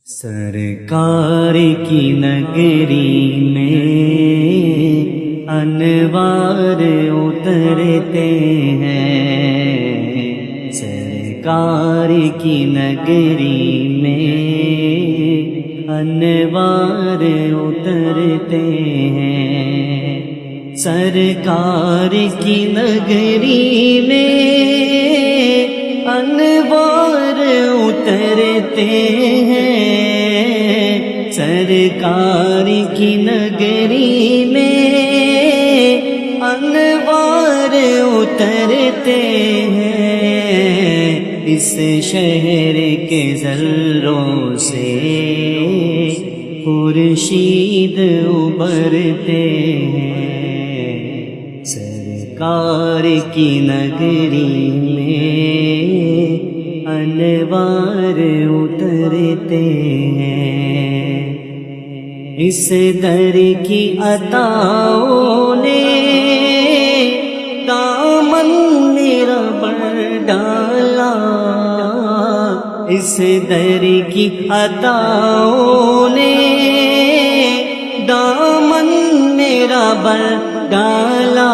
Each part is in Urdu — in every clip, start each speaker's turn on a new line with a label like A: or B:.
A: سرکار کی نگری میں انوار اترتے ہیں، سرکار کی نگری میں انوار اترتے ہیں، سرکار کی نگری میں انوار اترتے ہیں، سرکار کی نگری میں انوار اترتے ہیں، اس شہر کے ذروں سے خورشید ابھرتے ہیں، سرکار کی نگری میں انوار اترتے ہیں، اس در کی عطاؤں نے دامن میرا بھر ڈالا، اس در کی عطاؤں نے دامن میرا بھر ڈالا،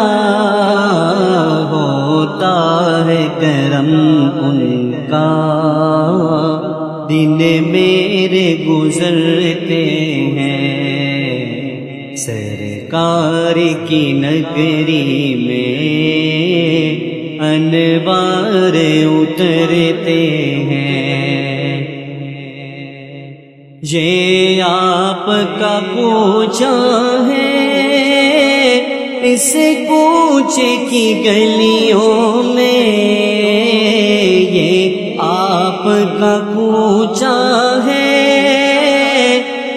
A: ہوتا ہے کرم ان کا دن میرے گزرتے ہیں، سرکار کی نگری میں انوار اترتے ہیں، یہ آپ کا کوچہ ہے، اس کوچے کی گلیوں میں، یہ آپ کا کوچہ ہے،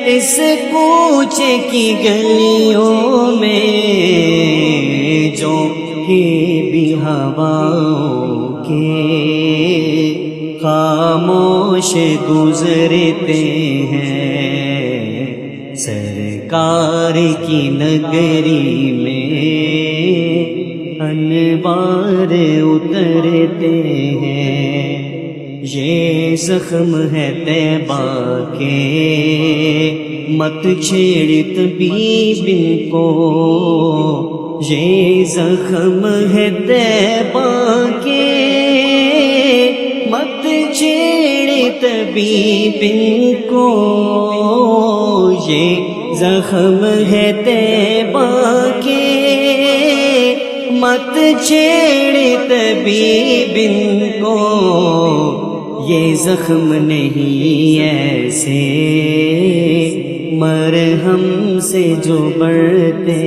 A: اس کوچے کی گلیوں میں، جو کہ بھی ہواؤں کے خاموش گزرتے ہیں، سرکار کی نگری میں انوار اترتے ہیں، یہ زخم ہے طیبہ کے مت چھیڑ طبیب ان کو، یہ زخم ہے طیبہ کے مت چھیڑ طبیب ان کو، یہ زخم ہے طیبہ کے مت چھیڑ طبیب ان کو، یہ زخم نہیں ایسے مرہم سے جو بڑھتے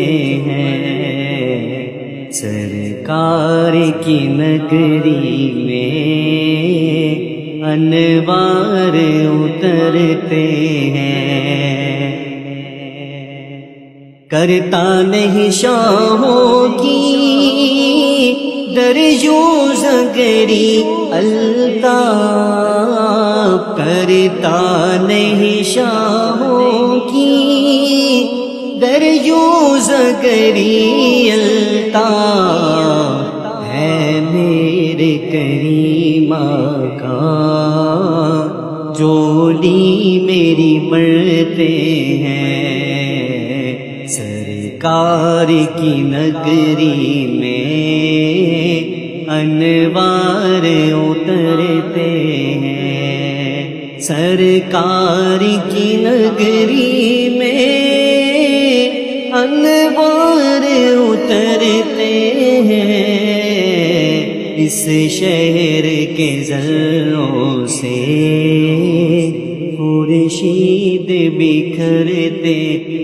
A: ہیں، سرکار کی نگری میں انوار اترتے ہیں، کرتا نہیں شاہوں کی دریوں زگری الطاف، کرتا نہیں شاہوں کی دریوں زگری الطاف، ہے میرے کریم آقا جولی میری بڑھتے ہیں، سرکار کی نگری میں انوار اترتے ہیں، سرکار کی نگری میں انوار اترتے ہیں، اس شہر کے ذروں سے خورشید بکھرتے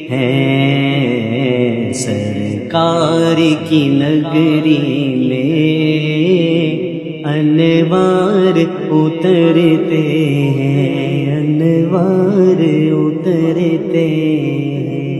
A: ہیں، سرکار کی نگری میں انوار اترتے ہیں، انوار اترتے ہیں۔